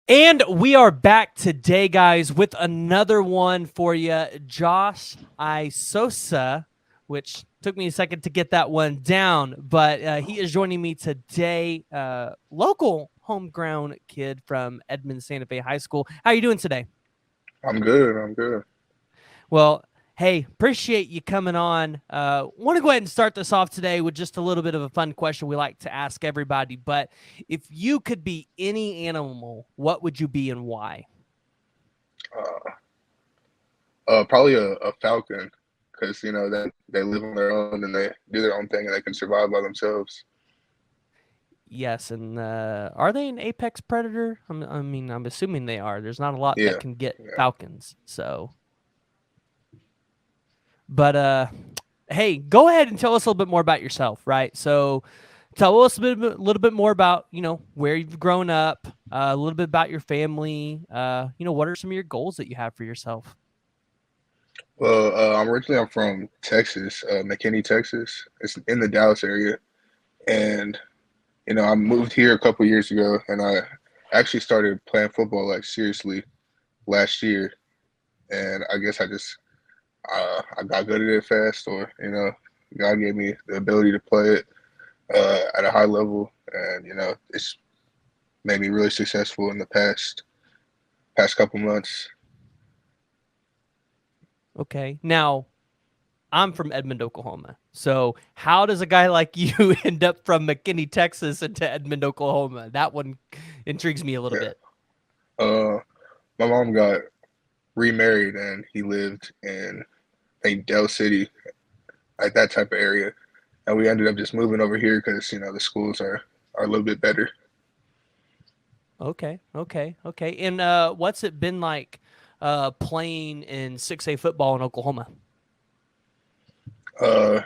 And we are back today, guys, with another one for you. Josh Aisosa, which took me a second to get that one down, but he is joining me today. Local homegrown kid from Edmond Santa Fe High School. How are you doing today? I'm good. I'm good. Well, hey, appreciate you coming on. Want to go ahead and start this off today with just a little bit of a fun question we like to ask everybody. But if you could be any animal, what would you be and why? Uh, Probably a falcon, because they live on their own and they do their own thing and they can survive by themselves. Yes, and are they an apex predator? I'm assuming they are. There's not a lot that Yeah, can get yeah. falcons, so. But hey, go ahead and tell us a little bit more about yourself, right? So, tell us little bit more about where you've grown up, a little bit about your family. What are some of your goals that you have for yourself? Well, I'm from Texas, McKinney, Texas. It's in the Dallas area, and I moved here a couple years ago, and I actually started playing football like seriously last year. And I guess I got good at it fast, or God gave me the ability to play it at a high level, and it's made me really successful in the past couple months. Okay, now I'm from Edmond, Oklahoma. So how does a guy like you end up from McKinney, Texas, into Edmond, Oklahoma? That one intrigues me a little Yeah. bit. Uh, my mom got remarried and he lived in Dell City, like that type of area, and we ended up just moving over here because the schools are a little bit better. Okay, okay, okay. And what's it been like playing in 6A football in Oklahoma? Uh,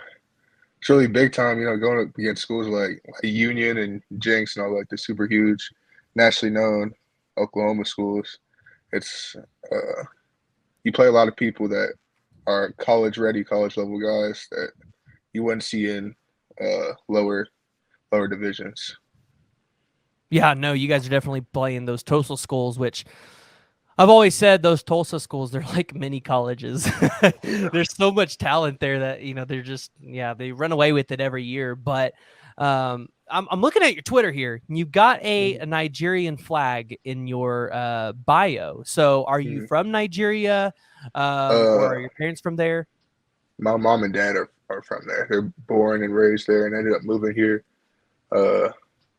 it's really big time, going up against schools like Union and Jenks and all like the super huge, nationally known Oklahoma schools. It's you play a lot of people that are college ready, college level guys that you wouldn't see in lower divisions. Yeah, no, you guys are definitely playing those Tulsa schools, which I've always said those Tulsa schools, they're like mini colleges. Yeah. There's so much talent there that, they're just, yeah, they run away with it every year. But I'm looking at your Twitter here. You've got a Nigerian flag in your bio. So are you Mhm. from Nigeria, or Uh, are your parents from there? my mom and dad are from there. They're born and raised there, and ended up moving here uh,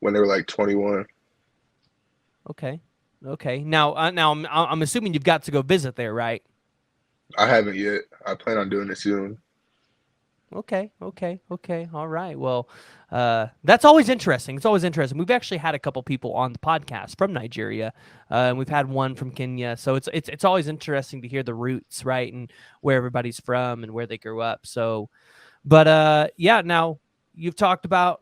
when they were like 21. Okay. Okay. Now I'm assuming you've got to go visit there, right? I haven't yet. I plan on doing it soon. Okay, okay, okay. All right. Well, that's always interesting. It's always interesting. We've actually had a couple people on the podcast from Nigeria, and we've had one from Kenya. So it's always interesting to hear the roots, right, and where everybody's from and where they grew up. So, but yeah. Now you've talked about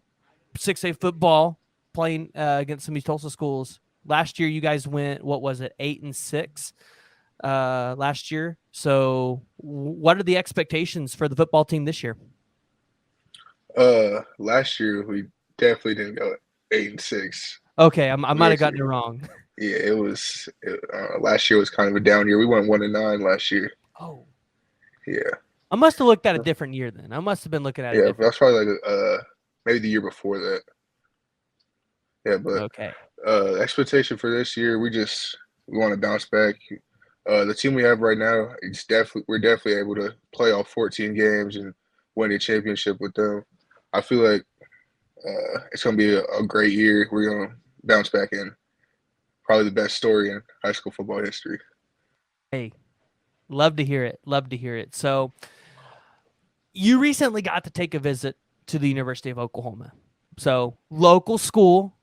6A football playing against some of these Tulsa schools. Last year, you guys went, what was it, 8-6? Last year. So, what are the expectations for the football team this year? Last year we definitely didn't go 8-6. Okay, I We might have gotten actually, it wrong. yeah, last year was kind of a down year. We went 1-9 last year. Oh, Yeah, I must have looked at a different year then. I must have been looking at a yeah, different. that's probably like maybe the year before that. Yeah, but Okay. expectation for this year, we want to bounce back. The team we have right now, we're definitely able to play all 14 games and win a championship with them. I feel like it's going to be a great year. We're going to bounce back in probably the best story in high school football history. Hey, love to hear it. Love to hear it. So, you recently got to take a visit to the University of Oklahoma. So, local school.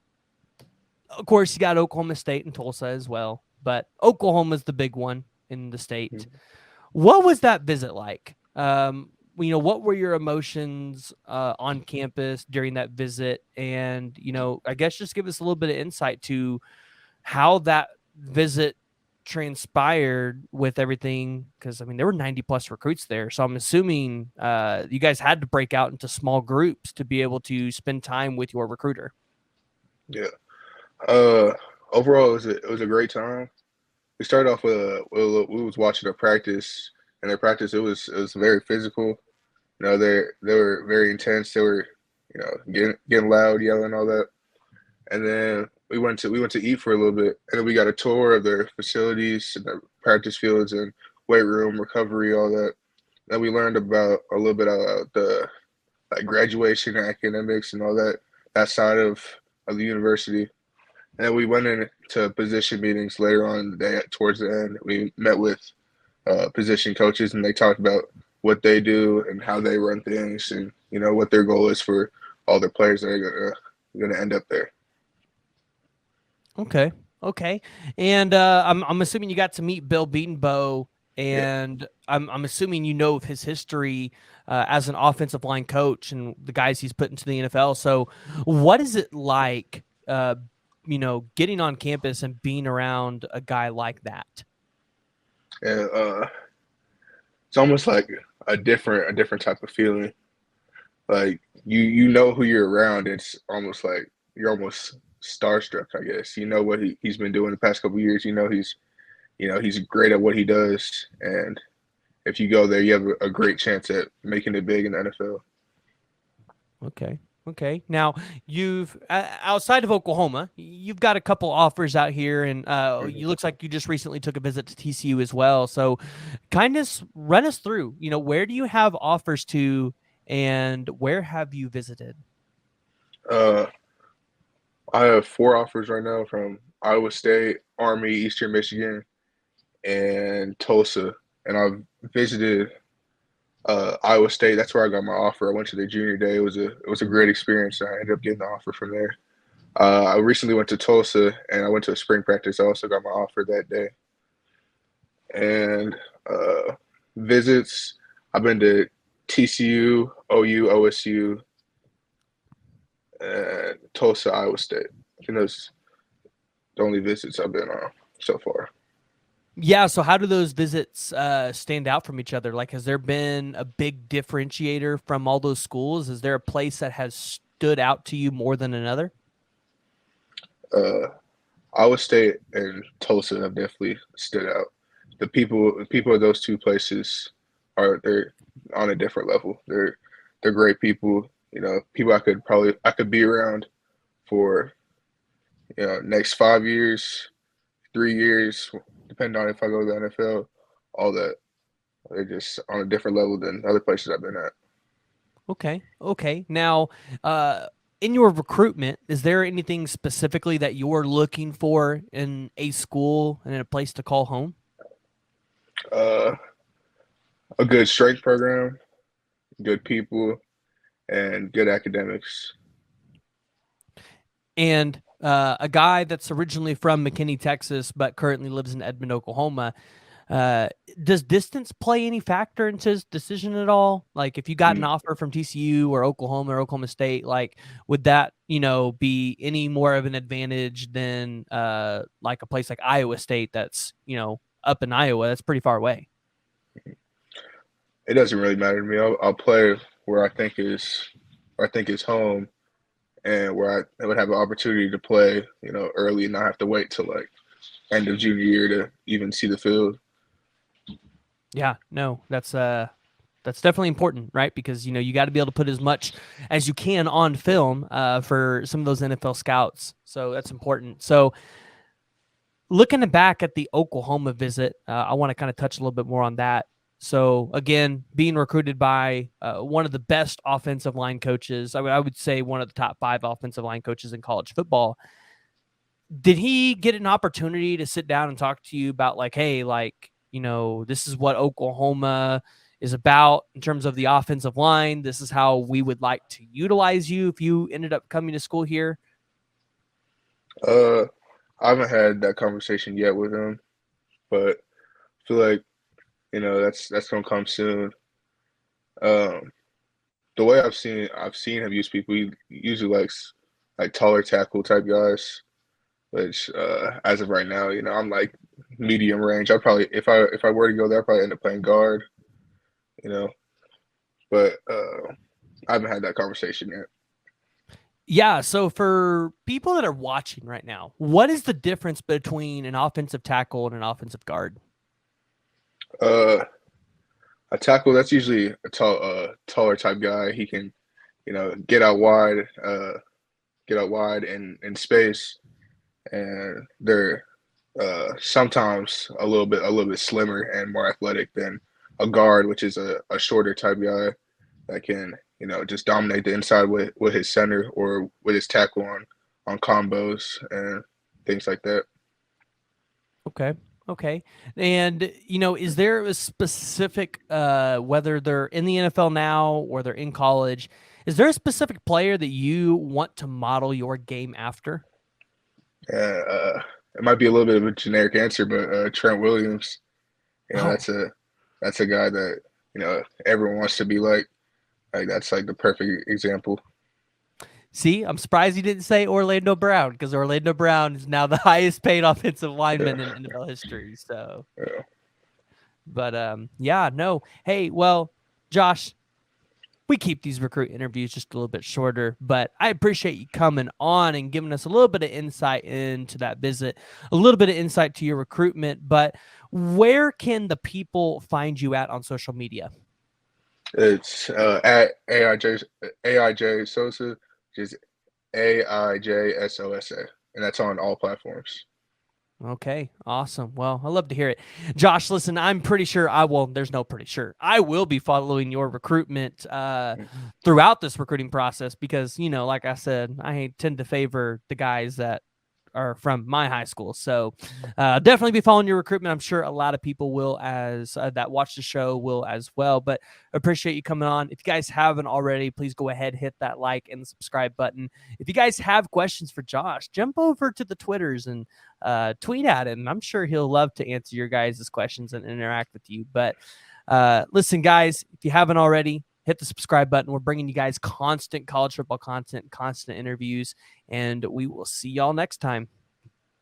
Of course, you got Oklahoma State and Tulsa as well, but Oklahoma's the big one in the state. What was that visit like? What were your emotions on campus during that visit? And, I guess just give us a little bit of insight to how that visit transpired with everything. Because, I mean, there were 90 plus recruits there. So I'm assuming you guys had to break out into small groups to be able to spend time with your recruiter. Yeah. Uh, overall, it was a great time. We started off with we was watching a practice, and their practice it was very physical. They were very intense. They were getting loud, yelling, all that. And then we went to eat for a little bit, and then we got a tour of their facilities, and their practice fields, and weight room, recovery, all that. Then we learned about a little bit about the like graduation academics and all that side of the university. And then we went into position meetings later on in the day. Towards the end, we met with position coaches, and they talked about what they do and how they run things, and what their goal is for all their players that are gonna end up there. Okay. Okay. And I'm assuming you got to meet Bill Bedenbough, Yeah. and I'm assuming you know of his history as an offensive line coach and the guys he's put into the NFL. So, what is it like, getting on campus and being around a guy like that? And it's almost like a different type of feeling. Like you know who you're around. It's almost like you're almost starstruck, I guess. You know what he's been doing the past couple of years. He's great at what he does, and if you go there, you have a great chance at making it big in the NFL. Okay. Okay. Now you've outside of Oklahoma, you've got a couple offers out here, and Mhm. you looks like you just recently took a visit to TCU as well. So, kind of run us through. Where do you have offers to, and where have you visited? Uh, I have four offers right now from Iowa State, Army, Eastern Michigan, and Tulsa. And I've visited Iowa State. That's where I got my offer. I went to the junior day. It was a great experience. I ended up getting the offer from there. I recently went to Tulsa, and I went to a spring practice. I also got my offer that day. And visits, I've been to TCU, OU, OSU, and Tulsa, Iowa State. I think those the only visits I've been on so far. Yeah. So, how do those visits stand out from each other? Like, has there been a big differentiator from all those schools? Is there a place that has stood out to you more than another? Uh, Iowa State and Tulsa have definitely stood out. The people of those two places they're on a different level. They're great people. People I could be around for next 5 years, 3 years, depending on if I go to the NFL. All that they're just on a different level than other places I've been at. Okay. Okay. Now, in your recruitment, is there anything specifically that you're looking for in a school and in a place to call home? Uh, a good strength program, good people, and good academics. And a guy that's originally from McKinney, Texas, but currently lives in Edmond, Oklahoma. Uh, does distance play any factor into his decision at all? Like, if you got an Mm. offer from TCU or Oklahoma State, like, would that be any more of an advantage than like a place like Iowa State that's up in Iowa? That's pretty far away. It doesn't really matter to me. I'll play where I think is home, and where I would have an opportunity to play, early and not have to wait till like end of junior year to even see the field. Yeah, no, that's definitely important, right? Because you got to be able to put as much as you can on film for some of those NFL scouts. So that's important. So looking back at the Oklahoma visit, I want to kind of touch a little bit more on that. So again, being recruited by one of the best offensive line coaches, I would say one of the top 5 offensive line coaches in college football. Did he get an opportunity to sit down and talk to you about like, hey, like, this is what Oklahoma is about in terms of the offensive line. This is how we would like to utilize you if you ended up coming to school here. Uh, I haven't had that conversation yet with him, but I feel like that's gonna come soon. Um, the way I've seen him use people, he usually likes like taller tackle type guys, which as of right now, I'm like medium range. I probably if I were to go there, I'd probably end up playing guard, you know. But I haven't had that conversation yet. Yeah. So for people that are watching right now, what is the difference between an offensive tackle and an offensive guard? Uh, a tackle, that's usually a taller type guy. He can, get out wide, in space, and they're sometimes a little bit slimmer and more athletic than a guard, which is a shorter type guy that can, just dominate the inside with his center or with his tackle on combos and things like that. Okay. Okay. And, is there a specific, whether they're in the NFL now or they're in college, is there a specific player that you want to model your game after? It might be a little bit of a generic answer, but Trent Williams, Oh, that's a guy that everyone wants to be like. Like that's like the perfect example. see, I'm surprised you didn't say Orlando Brown because Orlando Brown is now the highest paid offensive lineman in Yeah, NFL history. So, yeah. but yeah, no. Hey, well, Josh, we keep these recruit interviews just a little bit shorter, but I appreciate you coming on and giving us a little bit of insight into that visit, a little bit of insight to your recruitment. But where can the people find you at on social media? It's at AIJ Sosa, which is AIJSOSA, and that's on all platforms. Okay, awesome. Well, I love to hear it. Josh, listen, I'm pretty sure there's no pretty sure. I will be following your recruitment throughout this recruiting process because, like I said, I tend to favor the guys that are from my high school. So definitely be following your recruitment. I'm sure a lot of people will as that watch the show will as well. But appreciate you coming on. If you guys haven't already, please go ahead, hit that like and the subscribe button. If you guys have questions for Josh, jump over to the Twitters and tweet at him. I'm sure he'll love to answer your guys' questions and interact with you. But listen, guys, if you haven't already, hit the subscribe button. We're bringing you guys constant college football content, constant interviews, and we will see y'all next time.